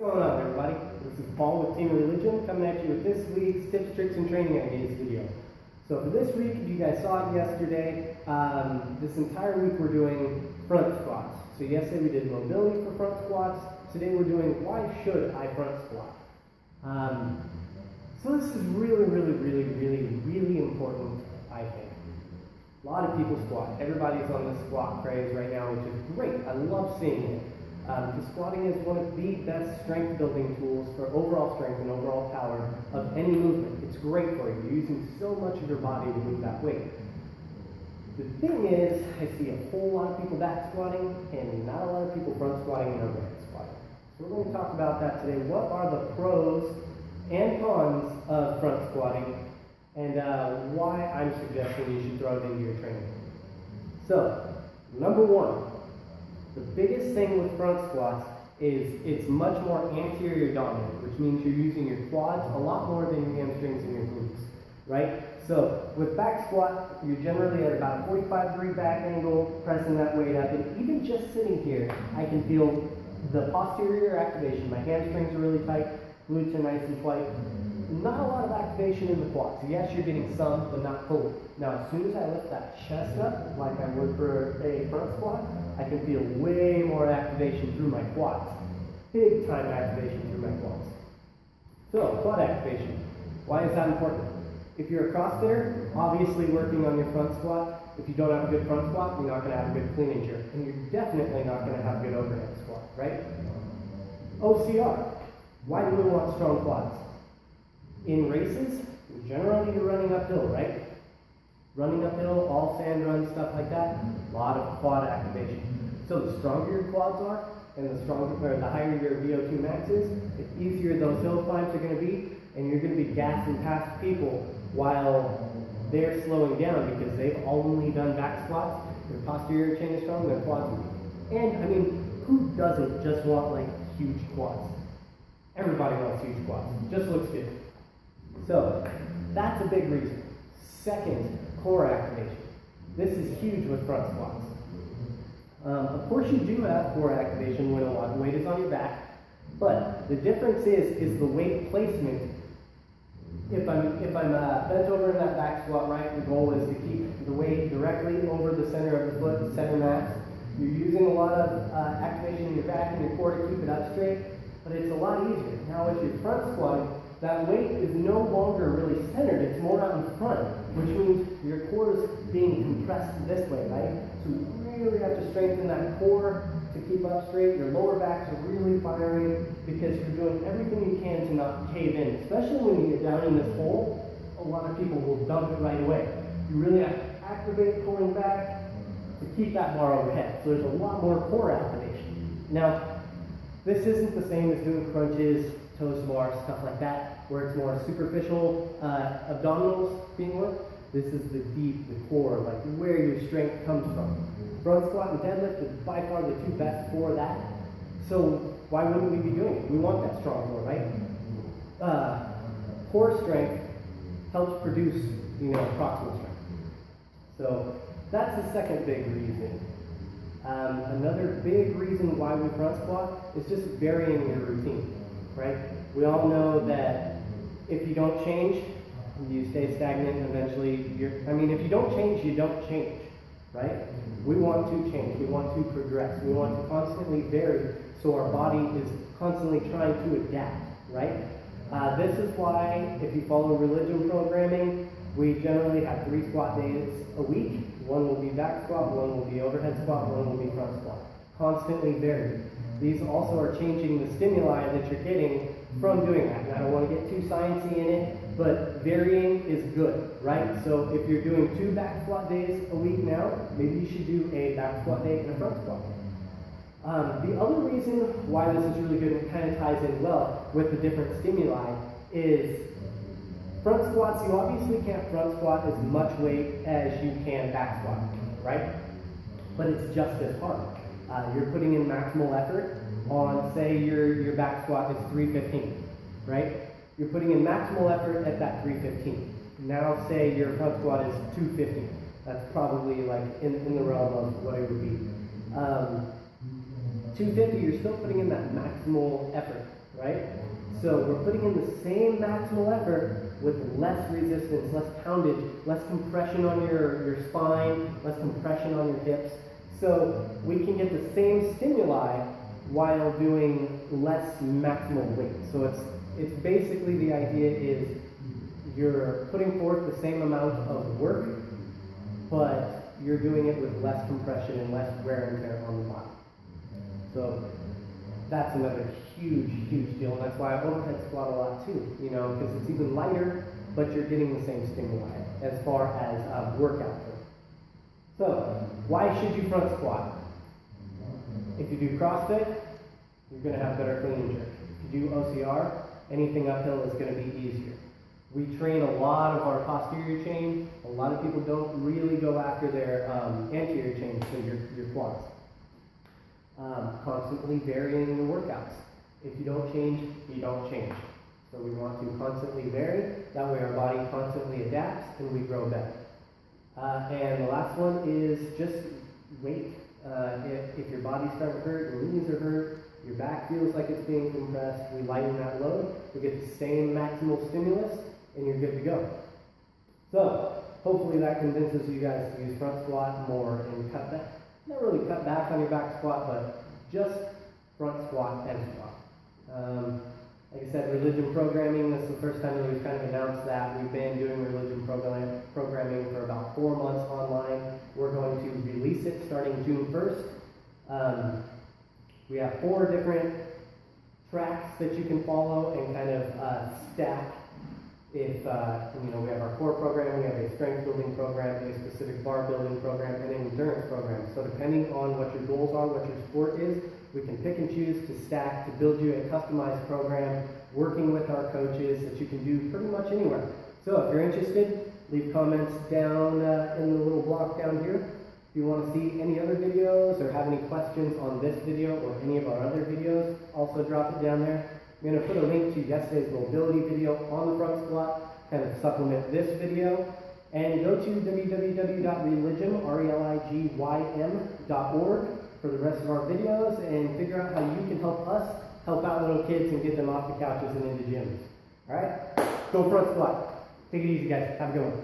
What's going on, everybody? This is Paul with Team ReliGym coming at you with this week's tips, tricks, and training ideas video. So for this week, if you guys saw it yesterday, this entire week we're doing front squats. So yesterday we did mobility for front squats. Today we're doing why should I front squat? So this is really important, I think. A lot of people squat. Everybody's on the squat craze right now, which is great. I love seeing it. Because squatting is one of the best strength building tools for overall strength and overall power of any movement. It's great for you. You're using so much of your body to move that weight. The thing is, I see a whole lot of people back squatting and not a lot of people front squatting and overhead squatting. So we're going to talk about that today. What are the pros and cons of front squatting and why I'm suggesting you should throw it into your training. So, number one. The biggest thing with front squats is it's much more anterior dominant, which means you're using your quads a lot more than your hamstrings and your glutes, right? So with back squat, you're generally at about a 45-degree back angle, pressing that weight up, and even just sitting here, I can feel the posterior activation. My hamstrings are really tight, glutes are nice and tight. Not a lot of activation in the quads. Yes, you're getting some, but not fully. Now, as soon as I lift that chest up, like I would for a front squat, I can feel way more activation through my quads. Big time activation through my quads. So, quad activation. Why is that important? If you're a CrossFitter, obviously working on your front squat. If you don't have a good front squat, you're not going to have a good clean and jerk. And you're definitely not going to have a good overhead squat, right? OCR. Why do we want strong quads? In races, generally you're running uphill, right? Running uphill, all sand runs, stuff like that, a lot of quad activation. So the stronger your quads are, and the higher your VO2 max is, the easier those hill climbs are going to be, and you're going to be gassing past people while they're slowing down because they've only done back squats, their posterior chain is strong, their quads are weak. And I mean, who doesn't just want like huge quads? Everybody wants huge quads. It just looks good. So, that's a big reason. Second, core activation. This is huge with front squats. Of course you do have core activation when a lot of weight is on your back, but the difference is the weight placement. If I'm bent over in that back squat, right, the goal is to keep the weight directly over the center of the foot, the center mass. You're using a lot of activation in your back and your core to keep it up straight, but it's a lot easier. Now with your front squatting, that weight is no longer really centered, it's more out in front, which means your core is being compressed this way, right? So you really have to strengthen that core to keep up straight. Your lower backs are really firing because you're doing everything you can to not cave in. Especially when you get down in this hole, a lot of people will dump it right away. You really have to activate pulling back to keep that bar overhead. So there's a lot more core activation. Now, this isn't the same as doing crunches, toes to bar, stuff like that, where it's more superficial abdominals being worked. This is the deep, the core, like where your strength comes from. Front squat and deadlift is by far the two best for that. So why wouldn't we be doing it? We want that strong core, right? Core strength helps produce, proximal strength. So that's the second big reason. Another big reason why we front squat is just varying your routine. Right? We all know that if you don't change, you stay stagnant and eventually if you don't change, you don't change, right? We want to change, we want to progress, we want to constantly vary so our body is constantly trying to adapt, right? This is why if you follow ReliGym programming, we generally have 3 squat days a week. One will be back squat, one will be overhead squat, one will be front squat. Constantly varied. These also are changing the stimuli that you're getting from doing that. And I don't want to get too sciencey in it, but varying is good, right? So if you're doing 2 back squat days a week now, maybe you should do a back squat day and a front squat day. The other reason why this is really good and kind of ties in well with the different stimuli is front squats, you obviously can't front squat as much weight as you can back squat, right? But it's just as hard. You're putting in maximal effort on, say, your back squat is 315, right? You're putting in maximal effort at that 315. Now, say your front squat is 250. That's probably like in the realm of what it would be. 250, you're still putting in that maximal effort, right? So we're putting in the same maximal effort with less resistance, less poundage, less compression on your spine, less compression on your hips. So we can get the same stimuli while doing less maximal weight. So it's basically, the idea is you're putting forth the same amount of work, but you're doing it with less compression and less wear and tear on the body. So that's another huge, huge deal, and that's why I overhead squat a lot too, you know, because it's even lighter, but you're getting the same stimuli as far as workout goes. So, why should you front squat? If you do CrossFit, you're going to have better clean and jerk. If you do OCR, anything uphill is going to be easier. We train a lot of our posterior chain. A lot of people don't really go after their anterior chain, so your quads. Constantly varying your workouts. If you don't change, you don't change. So we want to constantly vary. That way our body constantly adapts and we grow better. And the last one is just weight. If your body's starting to hurt, your knees are hurt, your back feels like it's being compressed, we lighten that load, we get the same maximal stimulus, and you're good to go. So, hopefully that convinces you guys to use front squat more and cut back. Not really cut back on your back squat, but just front squat and squat. Like I said, ReliGym programming, this is the first time that we've kind of announced that. We've been doing ReliGym programming for about 4 months online. We're going to release it starting June 1st. We have 4 different tracks that you can follow and kind of stack. If you know, we have our core program, we have a strength building program, a specific bar building program, and an endurance program. So depending on what your goals are, what your sport is, we can pick and choose to stack to build you a customized program, working with our coaches that you can do pretty much anywhere. So if you're interested, leave comments down in the little block down here. If you want to see any other videos or have any questions on this video or any of our other videos, also drop it down there. I'm going to put a link to yesterday's mobility video on the front squat, kind of supplement this video. And go to www.religym, ReliGym.org for the rest of our videos and figure out how you can help us help out little kids and get them off the couches and into gyms. Alright? Go front squat. Take it easy, guys. Have a good one.